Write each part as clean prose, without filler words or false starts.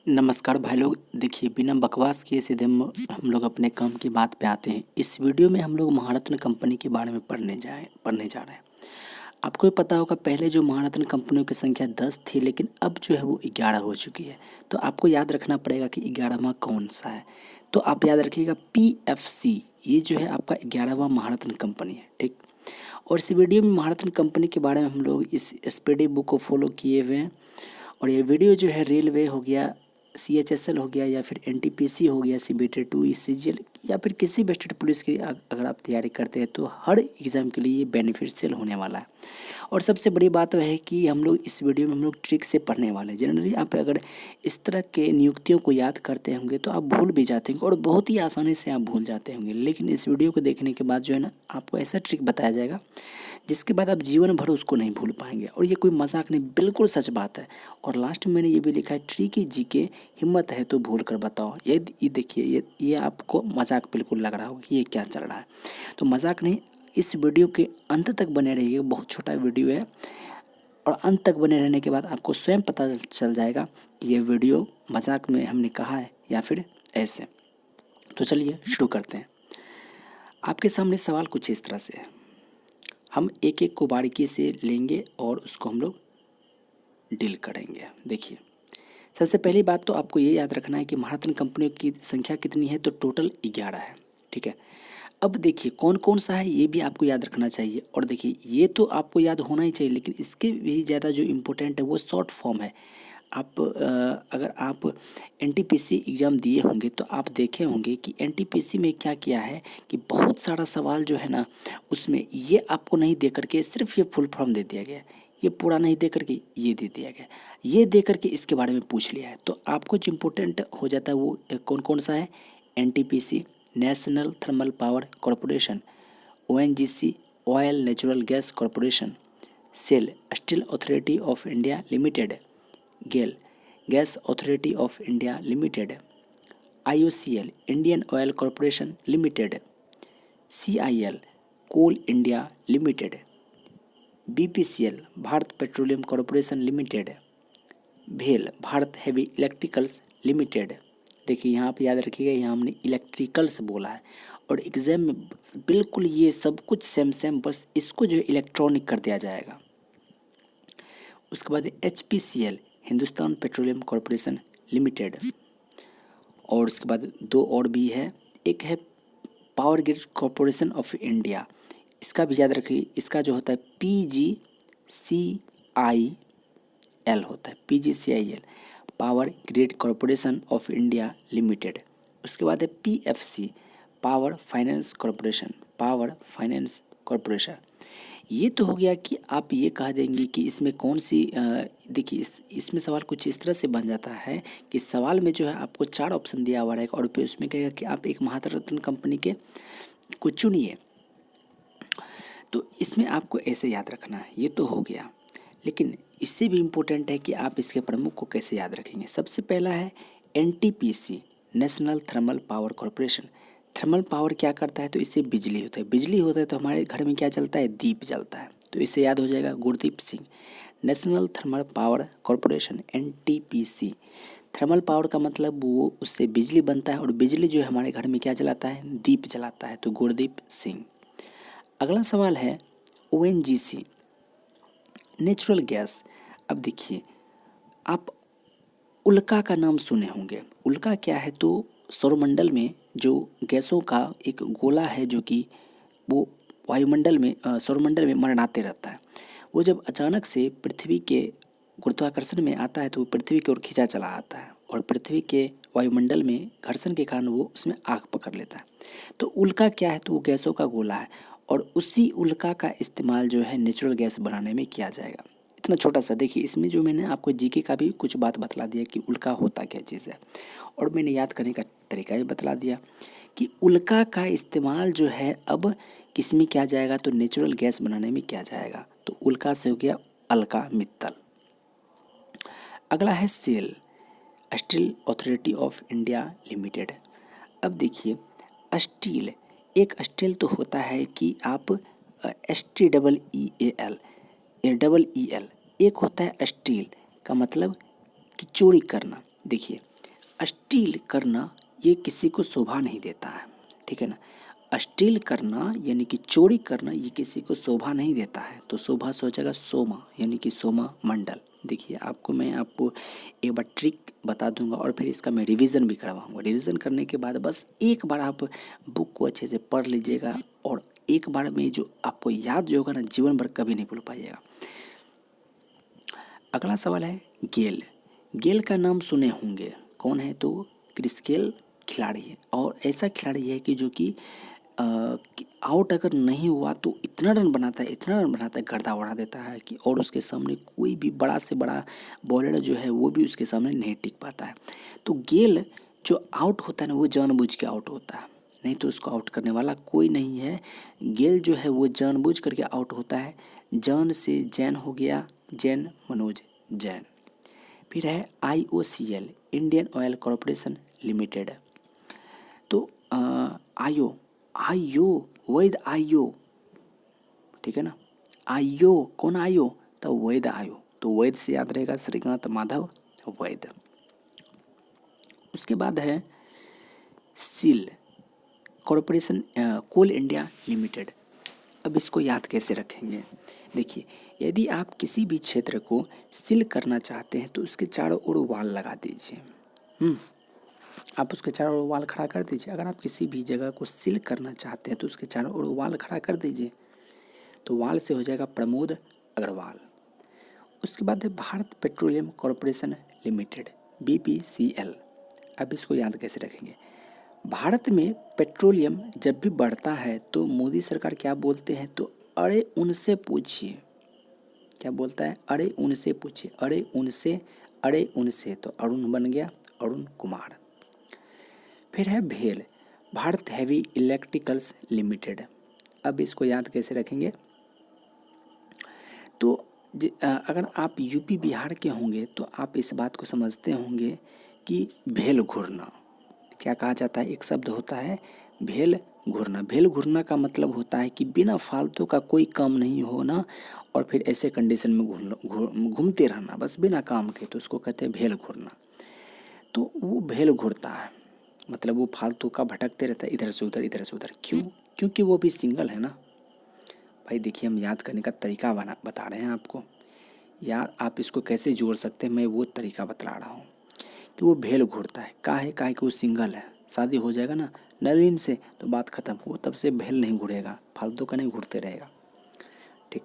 नमस्कार भाई लोग। देखिए, बिना बकवास किए सीधे हम लोग अपने काम की बात पे आते हैं। इस वीडियो में हम लोग महारत्न कंपनी के बारे में पढ़ने जा रहे हैं। आपको भी पता होगा, पहले जो महारत्न कंपनियों की संख्या 10 थी, लेकिन अब जो है वो 11 हो चुकी है। तो आपको याद रखना पड़ेगा कि 11वां कौन सा है। तो आप याद रखिएगा, PFC ये जो है आपका 11वां महारत्न कंपनी है, ठीक। और इस वीडियो में महारत्न कंपनी के बारे में हम लोग इस स्टडी बुक को फॉलो किए हुए हैं। और ये वीडियो जो है रेलवे हो गया, CHSL हो गया, या फिर NTPC हो गया, CBT 2 CGL, या फिर किसी भी स्टेट पुलिस की अगर आप तैयारी करते हैं तो हर एग्ज़ाम के लिए ये बेनिफिशियल होने वाला है। और सबसे बड़ी बात वह है कि हम लोग इस वीडियो में हम लोग ट्रिक से पढ़ने वाले हैं। जनरली आप अगर इस तरह के नियुक्तियों को याद करते होंगे तो आप भूल भी जाते होंगे, और बहुत ही आसानी से आप भूल जाते होंगे। लेकिन इस वीडियो को देखने के बाद जो है ना, आपको ऐसा ट्रिक बताया जाएगा जिसके बाद आप जीवन भर उसको नहीं भूल पाएंगे। और ये कोई मजाक नहीं, बिल्कुल सच बात है। और लास्ट में मैंने ये भी लिखा है, ट्रिकी जीके, हिम्मत है तो भूल कर बताओ। ये देखिए, ये आपको मजाक बिल्कुल लग रहा होगा कि ये क्या चल रहा है। तो मजाक नहीं, इस वीडियो के अंत तक बने रहिए। बहुत छोटा वीडियो है, और अंत तक बने रहने के बाद आपको स्वयं पता चल जाएगा कि ये वीडियो मजाक में हमने कहा है या फिर ऐसे। तो चलिए शुरू करते हैं। आपके सामने सवाल कुछ इस तरह से है। हम एक एक को बारीकी से लेंगे और उसको हम लोग डील करेंगे। देखिए, सबसे पहली बात तो आपको ये याद रखना है कि महारत्न कंपनियों की संख्या कितनी है। तो टोटल 11 है, ठीक है। अब देखिए कौन कौन सा है ये भी आपको याद रखना चाहिए। और देखिए, ये तो आपको याद होना ही चाहिए, लेकिन इसके भी ज़्यादा जो इम्पोर्टेंट है वो शॉर्ट फॉर्म है। आप अगर आप NTPC एग्ज़ाम दिए होंगे तो आप देखे होंगे कि NTPC में क्या किया है कि बहुत सारा सवाल जो है ना, उसमें ये आपको नहीं दे करके सिर्फ ये फुल फॉर्म दे दिया गया, ये पूरा नहीं दे करके ये दे दिया गया, ये दे करके इसके बारे में पूछ लिया है। तो आपको जो इम्पोर्टेंट हो जाता है वो कौन कौन सा है। NTPC, National Thermal Power Corporation, ONGC, Oil Natural Gas Corporation, SAIL, Steel Authority of India Limited, GAIL, Gas Authority of India Limited, IOCL, Indian Oil Corporation Limited, CIL, Coal India Limited, BPCL, Bharat Petroleum Corporation Limited, भेल, Bharat heavy electricals limited. देखिए यहाँ पे याद रखिएगा, यहाँ हमने electricals बोला है, और एग्जाम में बिल्कुल ये सब कुछ सेम, बस इसको जो है इलेक्ट्रॉनिक कर दिया जाएगा। उसके बाद HPCL, Hindustan petroleum Corporation limited. और उसके बाद दो और भी है, एक है power grid corporation of India, इसका भी याद रखिए। इसका जो होता है PGCIL होता है, PGCIL, power grid corporation of India limited. उसके बाद है PFC, power finance corporation, power finance corporation. ये तो हो गया कि आप ये कह देंगे कि इसमें कौन सी देखिए, इसमें सवाल कुछ इस तरह से बन जाता है कि सवाल में जो है आपको 4 ऑप्शन दिया हुआ रहेगा, और फिर उसमें कहेगा कि आप एक महारत्न कंपनी के को चुनिए। तो इसमें आपको ऐसे याद रखना है। ये तो हो गया, लेकिन इससे भी इम्पोर्टेंट है कि आप इसके प्रमुख को कैसे याद रखेंगे। सबसे पहला है NTPC, National Thermal Power corporation. Thermal power क्या करता है, तो इससे बिजली होता है। बिजली होता है तो हमारे घर में क्या चलता है, दीप जलता है। तो इससे याद हो जाएगा Gurdeep Singh. National Thermal Power corporation, NTPC। Thermal power का मतलब वो, उससे बिजली बनता है, और बिजली जो है हमारे घर में क्या जलाता है, दीप जलाता है। तो गुरदीप सिंह। अगला सवाल है ONGC, नेचुरल गैस। अब देखिए, आप उल्का का नाम सुने होंगे। उल्का क्या है, तो सौरमंडल में जो गैसों का एक गोला है, जो कि वो वायुमंडल में सौरमंडल में मंडराते रहता है। वो जब अचानक से पृथ्वी के गुरुत्वाकर्षण में आता है तो वो पृथ्वी की ओर खींचा चला आता है, और पृथ्वी के वायुमंडल में घर्षण के कारण वो उसमें आग पकड़ लेता है। तो उल्का क्या है, तो वो गैसों का गोला है, और उसी उल्का का इस्तेमाल जो है नेचुरल गैस बनाने में किया जाएगा। इतना छोटा सा। देखिए, इसमें जो मैंने आपको जीके का भी कुछ बात बतला दिया कि उल्का होता क्या चीज़ है, और मैंने याद करने का तरीका भी बतला दिया कि उल्का का इस्तेमाल जो है अब किस में किया जाएगा, तो नेचुरल गैस बनाने में किया जाएगा। तो उल्का से हो गया अल्का मित्तल। अगला है SAIL, Steel Authority of India Limited. अब देखिए, स्टील, एक स्टील तो होता है कि आप STEEL, EEL, एक होता है स्टील का मतलब कि चोरी करना। देखिए, स्टील करना ये किसी को शोभा नहीं देता है, ठीक है ना। स्टील करना यानी कि चोरी करना ये किसी को शोभा नहीं देता है। तो शोभा से हो जाएगा सोमा, यानी कि सोमा मंडल। देखिए मैं आपको एक बार ट्रिक बता दूंगा और फिर इसका मैं रिवीजन भी करवाऊंगा। रिवीजन करने के बाद बस एक बार आप बुक को अच्छे से पढ़ लीजिएगा और एक बार में जो आपको याद जो होगा ना, जीवन भर कभी नहीं भूल पाइएगा। अगला सवाल है गेल। गेल का नाम सुने होंगे, कौन है? तो क्रिस गेल खिलाड़ी है और ऐसा खिलाड़ी है कि जो कि आउट अगर नहीं हुआ तो इतना रन बनाता है, गर्दा उड़ा देता है कि और उसके सामने कोई भी बड़ा से बड़ा बॉलर जो है वो भी उसके सामने नहीं टिक पाता है। तो गेल जो आउट होता है ना, वो जानबूझ के आउट होता है, नहीं तो उसको आउट करने वाला कोई नहीं है। गेल जो है वो जानबूझ करके आउट होता है। जान से जैन हो गया, जैन मनोज जैन। फिर है IOCL, Indian Oil Corporation limited. तो आयो आयो वैध आयो, ठीक है ना। आयो कौन आयो? तो वैध आयो। तो वैध से याद रहेगा श्रीकांत माधव वैध। उसके बाद है सील कॉरपोरेशन, कोल इंडिया लिमिटेड। अब इसको याद कैसे रखेंगे? देखिए, यदि आप किसी भी क्षेत्र को सील करना चाहते हैं तो उसके चारों ओर वाल लगा दीजिए। आप उसके चारों ओर वाल खड़ा कर दीजिए। अगर आप किसी भी जगह को सील करना चाहते हैं तो उसके चारों ओर वाल खड़ा कर दीजिए। तो वाल से हो जाएगा प्रमोद अग्रवाल। उसके बाद है Bharat Petroleum Corporation limited, BPCL। अब इसको याद कैसे रखेंगे? भारत में पेट्रोलियम जब भी बढ़ता है तो मोदी सरकार क्या बोलते हैं? तो अरे उनसे पूछिए। क्या बोलता है? अरे उनसे पूछिए, अरे उनसे, अरे उनसे। तो अरुण बन गया अरुण कुमार। फिर है भेल, भारत हैवी इलेक्ट्रिकल्स लिमिटेड। अब इसको याद कैसे रखेंगे? तो अगर आप यूपी बिहार के होंगे तो आप इस बात को समझते होंगे कि भेल घूरना क्या कहा जाता है। एक शब्द होता है भेल घूरना। भेल घूरना का मतलब होता है कि बिना फालतू का कोई काम नहीं होना और फिर ऐसे कंडीशन में घूमते रहना बस बिना काम के, तो उसको कहते हैं भेल घूरना। तो वो भेल घूरता है, मतलब वो फालतू का भटकते रहता है इधर से उधर इधर से उधर। क्यों? क्योंकि वो भी सिंगल है ना भाई। देखिए, हम याद करने का तरीका बता रहे हैं आपको। यार आप इसको कैसे जोड़ सकते हैं, मैं वो तरीका बतला रहा हूँ कि वो भेल घूरता है। काहे कि वो सिंगल है। शादी हो जाएगा ना नवीन से तो बात खत्म, वो तब से भेल नहीं घूरेगा, फालतू का नहीं घूरते रहेगा। ठीक।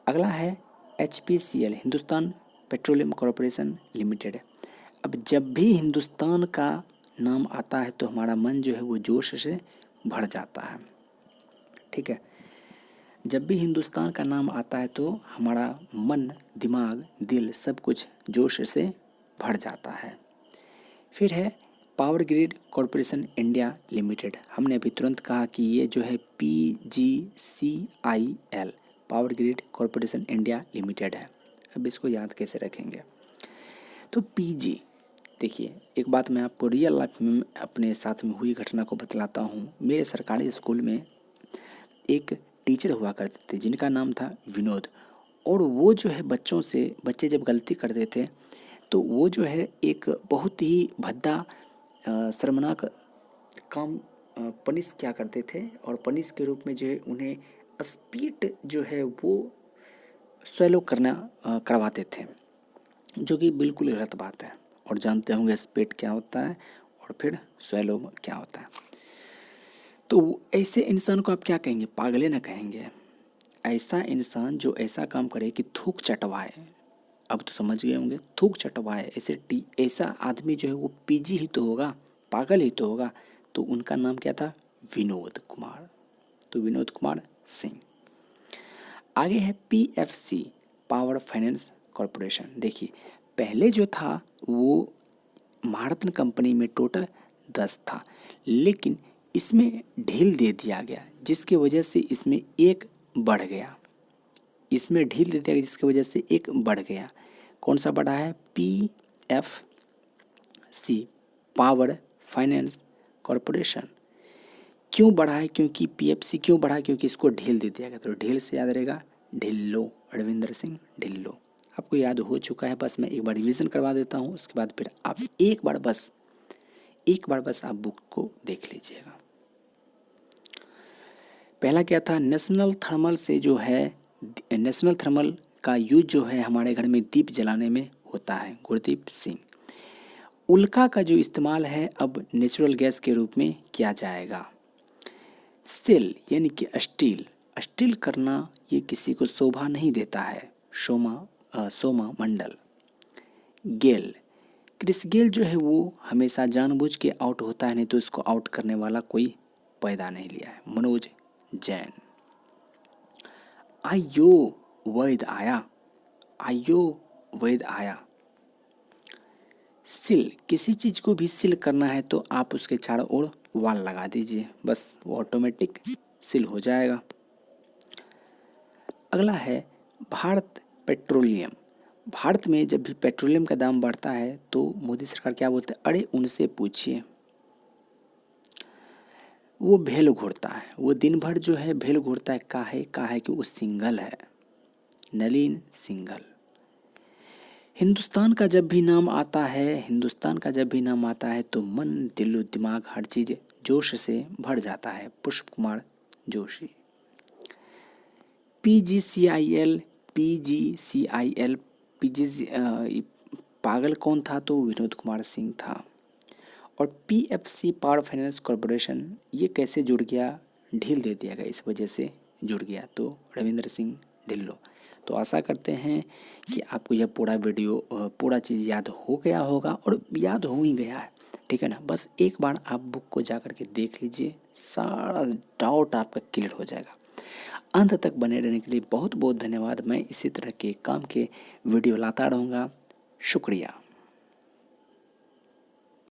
अगला है HPCL, Hindustan petroleum Corporation limited. अब जब भी हिंदुस्तान का नाम आता है तो हमारा मन जो है वो जोश से भर जाता है, ठीक है। जब भी हिंदुस्तान का नाम आता है तो हमारा मन, दिमाग, दिल सब कुछ जोश से भर जाता है। फिर है power grid corporation India limited. हमने अभी तुरंत कहा कि ये जो है PGCIL, power grid corporation India limited है। अब इसको याद कैसे रखेंगे? तो PG, देखिए एक बात मैं आपको रियल लाइफ में अपने साथ में हुई घटना को बतलाता हूँ। मेरे सरकारी स्कूल में एक टीचर हुआ करते थे जिनका नाम था विनोद, और वो जो है बच्चे जब गलती करते थे तो वो जो है एक बहुत ही भद्दा शर्मनाक काम पनिश क्या करते थे, और पनिश के रूप में जो है उन्हें स्पीड जो है वो स्वेलो करवाते थे, जो कि बिल्कुल गलत बात है। और जानते होंगे स्पीड क्या होता है और फिर स्वेलो क्या होता है। तो ऐसे इंसान को आप क्या कहेंगे? पागले ना कहेंगे। ऐसा इंसान जो ऐसा काम करे कि थूक चटवाए, अब तो समझ गए होंगे, थूक चटवाए, ऐसा आदमी जो है वो PG ही तो होगा, पागल ही तो होगा। तो उनका नाम क्या था? विनोद कुमार। तो विनोद कुमार सिंह। आगे है PFC, पावर फाइनेंस कॉरपोरेशन। देखिए, पहले जो था वो महारत्न कंपनी में टोटल 10 था, लेकिन इसमें ढील दे दिया गया जिसकी वजह से इसमें एक बढ़ गया। इसमें ढील दे दिया गया जिसकी वजह से एक बढ़ गया। कौन सा बढ़ा है? PFC, power finance corporation. क्यों बढ़ा है? क्योंकि PFC क्यों बढ़ा? क्योंकि इसको ढील दे दिया गया। तो ढील से याद रहेगा ढिल्लो, अरविंदर सिंह ढिल्लो। आपको याद हो चुका है, बस मैं एक बार रिवीजन करवा देता हूँ। उसके बाद फिर आप एक बार बस एक बार बस आप बुक को देख लीजिएगा। पहला क्या था, नेशनल थर्मल से जो है, नेशनल थर्मल का यूज जो है हमारे घर में दीप जलाने में होता है, गुरदीप सिंह। उल्का का जो इस्तेमाल है अब नेचुरल गैस के रूप में किया जाएगा। सेल यानी कि स्टील, स्टील करना ये किसी को शोभा नहीं देता है, सोमा मंडल। गेल, क्रिस गेल जो है वो हमेशा जानबूझ के आउट होता है, नहीं तो इसको आउट करने वाला कोई पैदा नहीं लिया है, मनोज जैन। आयो वैद आया, आयो वैद आया। सिल, किसी चीज को भी सिल करना है तो आप उसके चारों ओर वाल लगा दीजिए, बस वो ऑटोमेटिक सिल हो जाएगा। अगला है भारत पेट्रोलियम। भारत में जब भी पेट्रोलियम का दाम बढ़ता है तो मोदी सरकार क्या बोलते हैं, अरे उनसे पूछिए। वो भेल घोरता है, वो दिन भर जो है भेल घोरता है, काहे कि वो सिंगल है, नलिन सिंगल। हिंदुस्तान का जब भी नाम आता है, हिंदुस्तान का जब भी नाम आता है तो मन दिलो दिमाग हर चीज़ जोश से भर जाता है, पुष्प कुमार जोशी। PGCIL, PGCIL, पागल कौन था, तो विनोद कुमार सिंह था। और PFC पावर फाइनेंस कॉरपोरेशन ये कैसे जुड़ गया, ढील दे दिया गया, इस वजह से जुड़ गया, तो रविंद्र सिंह ढिल्लो। तो आशा करते हैं कि आपको यह पूरा वीडियो पूरा चीज़ याद हो गया होगा, और याद हो ही गया है, ठीक है ना। बस एक बार आप बुक को जा कर के देख लीजिए, सारा डाउट आपका क्लियर हो जाएगा। अंत तक बने रहने के लिए बहुत बहुत धन्यवाद। मैं इसी तरह के काम के वीडियो लाता रहूँगा। शुक्रिया।